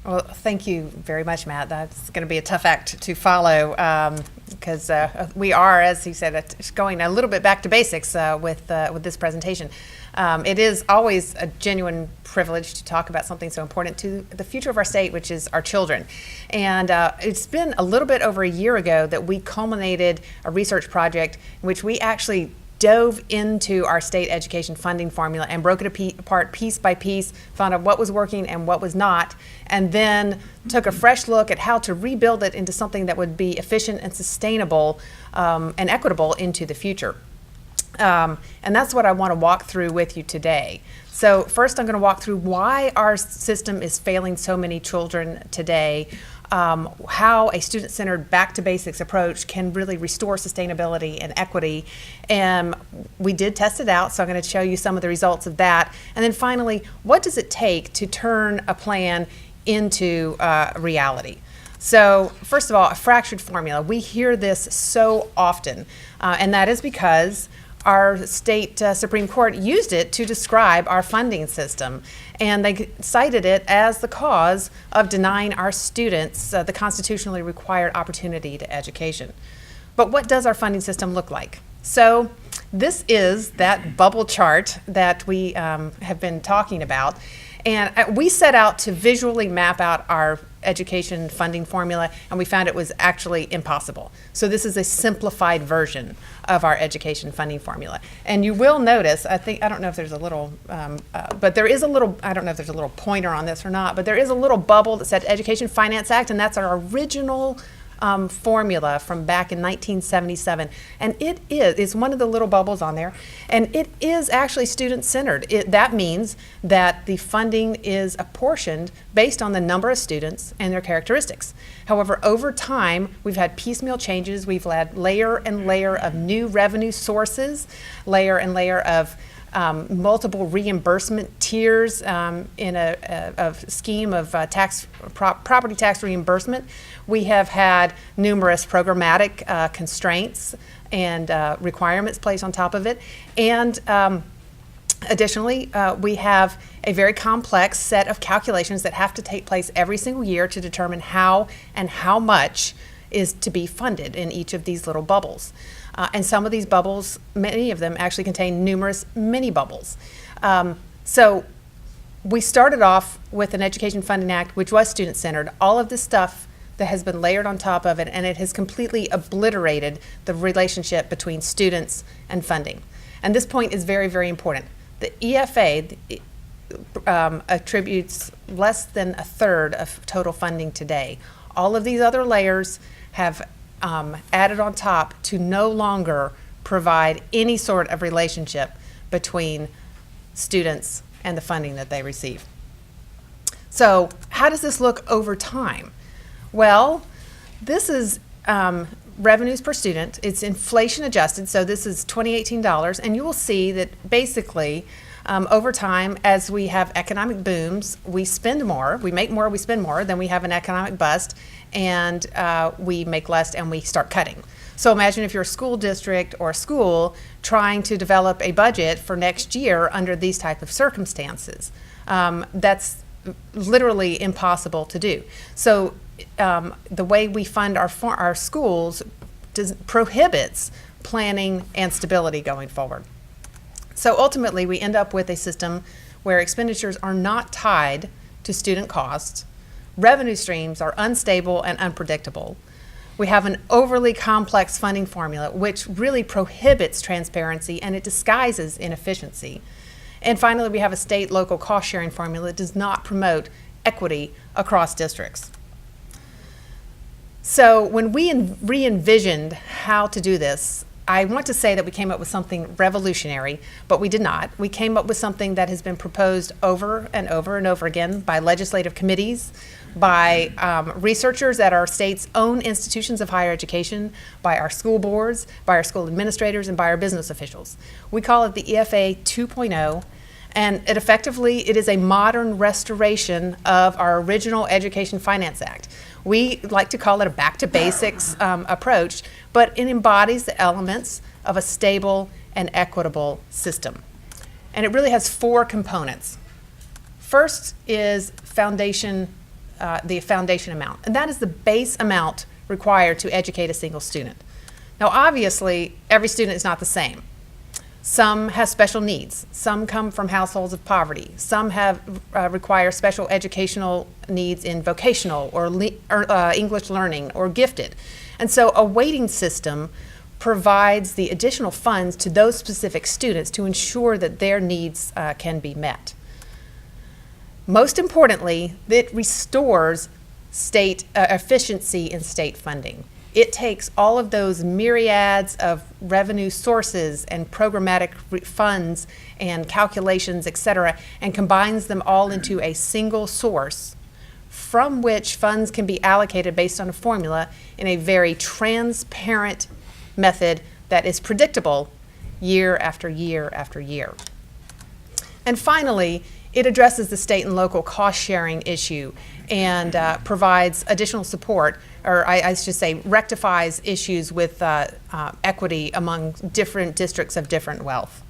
Well, thank you very much, Matt. That's going to be a tough act to follow because we are, as he said, going a little bit back to basics with this presentation. It is always a genuine privilege to talk about something so important to the future of our state, which is our children. And it's been a little bit over a year ago that we culminated a research project in which we actually dove into our state education funding formula and broke it apart piece by piece, found out what was working and what was not, and then took a fresh look at how to rebuild it into something that would be efficient and sustainable and equitable into the future. And that's what I want to walk through with you today. So first I'm going to walk through why our system is failing so many children today, how a student-centered back-to-basics approach can really restore sustainability and equity. And we did test it out, so I'm going to show you some of the results of that. And then finally, what does it take to turn a plan into reality? So first of all, a fractured formula. We hear this so often, and that is because our state Supreme Court used it to describe our funding system, and they cited it as the cause of denying our students the constitutionally required opportunity to education. But what does our funding system look like? So this is that bubble chart that we have been talking about, and we set out to visually map out our education funding formula, and we found it was actually impossible. So this is a simplified version of our education funding formula. And you will notice, I don't know if there's a little, but there is a little, I don't know if there's a little pointer on this or not, but there is a little bubble that said Education Finance Act, and that's our original formula from back in 1977, and it's one of the little bubbles on there, and it is actually student-centered. That means that the funding is apportioned based on the number of students and their characteristics. However, over time, we've had piecemeal changes. We've had layer and layer of new revenue sources, layer and layer of multiple reimbursement tiers in a scheme of property tax reimbursement. We have had numerous programmatic constraints and requirements placed on top of it. And additionally, we have a very complex set of calculations that have to take place every single year to determine how and how much is to be funded in each of these little bubbles. And some of these bubbles, many of them actually contain numerous mini bubbles. So we started off with an Education Funding Act, which was student-centered. All of this stuff that has been layered on top of it, and it has completely obliterated the relationship between students and funding. And this point is very, very important. The EFA attributes less than a third of total funding today. All of these other layers have added on top to no longer provide any sort of relationship between students and the funding that they receive. So how does this look over time? Well, this is revenues per student. It's inflation adjusted, so this is 2018 dollars, and you will see that basically over time, as we have economic booms, we spend more, we make more, we spend more, then we have an economic bust, and we make less and we start cutting. So imagine if you're a school district or a school trying to develop a budget for next year under these type of circumstances. That's literally impossible to do. So the way we fund our schools prohibits planning and stability going forward. So ultimately, we end up with a system where expenditures are not tied to student costs, revenue streams are unstable and unpredictable. We have an overly complex funding formula which really prohibits transparency and it disguises inefficiency. And finally, we have a state-local cost-sharing formula that does not promote equity across districts. So when we re-envisioned how to do this, I want to say that we came up with something revolutionary, but we did not. We came up with something that has been proposed over and over and over again by legislative committees, by researchers at our state's own institutions of higher education, by our school boards, by our school administrators, and by our business officials. We call it the EFA 2.0, and it is a modern restoration of our original Education Finance Act. We like to call it a back-to-basics approach, but it embodies the elements of a stable and equitable system. And it really has four components. First is foundation the foundation amount, and that is the base amount required to educate a single student. Now, obviously, every student is not the same. Some have special needs. Some come from households of poverty. Some require special educational needs in vocational or English learning or gifted. And so a weighting system provides the additional funds to those specific students to ensure that their needs can be met. Most importantly, it restores state efficiency in state funding. It takes all of those myriads of revenue sources and programmatic funds and calculations, et cetera, and combines them all into a single source from which funds can be allocated based on a formula in a very transparent method that is predictable year after year after year. And finally, it addresses the state and local cost sharing issue and provides additional support, or I should say rectifies issues with equity among different districts of different wealth.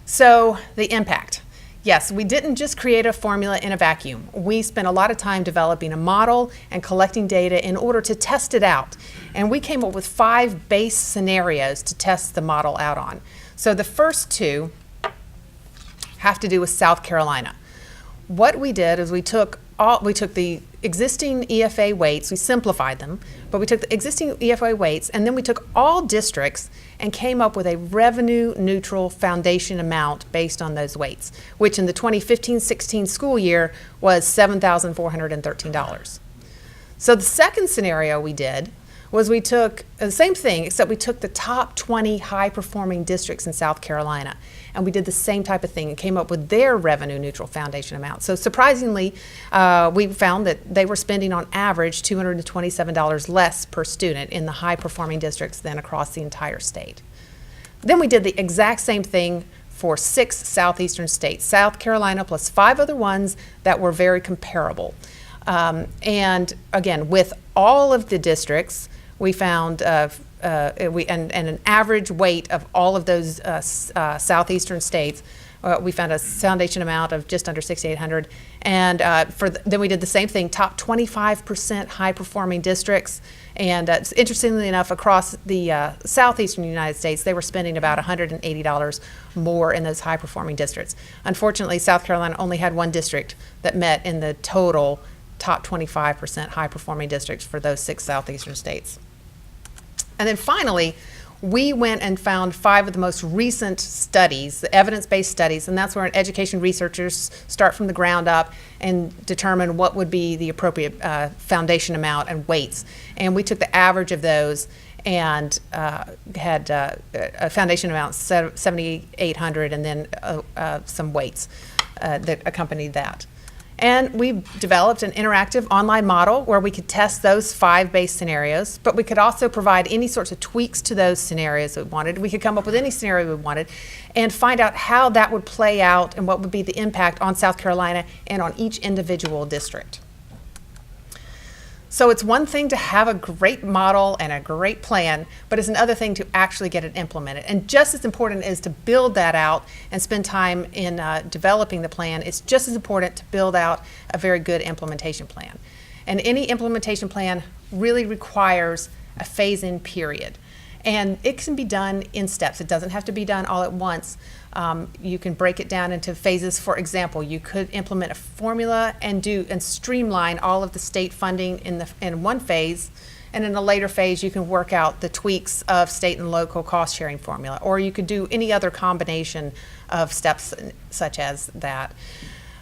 So the impact. Yes, we didn't just create a formula in a vacuum. We spent a lot of time developing a model and collecting data in order to test it out. And we came up with 5 base scenarios to test the model out on. So the first 2 have to do with South Carolina. What we did is we took the existing EFA weights, we simplified them, but we took the existing EFA weights and then we took all districts and came up with a revenue neutral foundation amount based on those weights, which in the 2015-16 school year was $7,413. So the second scenario we did was we took the same thing, except we took the top 20 high-performing districts in South Carolina, and we did the same type of thing and came up with their revenue-neutral foundation amount. So surprisingly, we found that they were spending on average $227 less per student in the high-performing districts than across the entire state. Then we did the exact same thing for 6 southeastern states, South Carolina plus 5 other ones that were very comparable. And again, with all of the districts, we found and an average weight of all of those southeastern states. We found a foundation amount of just under 6,800, and then we did the same thing. Top 25% high-performing districts, and interestingly enough, across the southeastern United States, they were spending about $180 more in those high-performing districts. Unfortunately, South Carolina only had 1 district that met in the total top 25% high-performing districts for those 6 southeastern states. And then finally, we went and found 5 of the most recent studies, the evidence-based studies, and that's where education researchers start from the ground up and determine what would be the appropriate foundation amount and weights. And we took the average of those and had a foundation amount 7,800 and then some weights that accompanied that. And we developed an interactive online model where we could test those 5 base scenarios, but we could also provide any sorts of tweaks to those scenarios that we wanted. We could come up with any scenario we wanted and find out how that would play out and what would be the impact on South Carolina and on each individual district. So it's one thing to have a great model and a great plan, but it's another thing to actually get it implemented. And just as important as to build that out and spend time in developing the plan, it's just as important to build out a very good implementation plan. And any implementation plan really requires a phase-in period. And it can be done in steps. It doesn't have to be done all at once. You can break it down into phases. For example, you could implement a formula and streamline all of the state funding in one phase, and in a later phase you can work out the tweaks of state and local cost sharing formula, or you could do any other combination of steps such as that.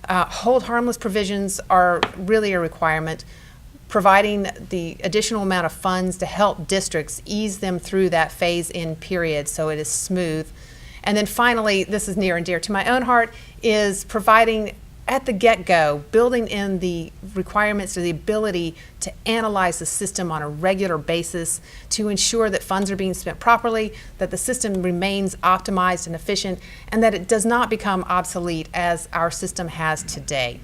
Hold harmless provisions are really a requirement, providing the additional amount of funds to help districts ease them through that phase-in period so it is smooth. And then finally, this is near and dear to my own heart, is providing at the get-go, building in the requirements or the ability to analyze the system on a regular basis to ensure that funds are being spent properly, that the system remains optimized and efficient, and that it does not become obsolete as our system has today.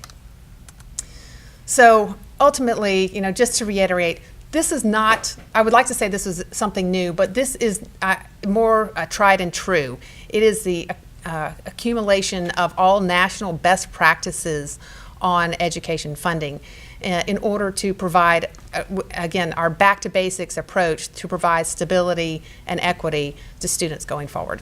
So ultimately, just to reiterate, this is not, I would like to say this is something new, but this is more tried and true. It is the accumulation of all national best practices on education funding in order to provide, again, our back to basics approach to provide stability and equity to students going forward.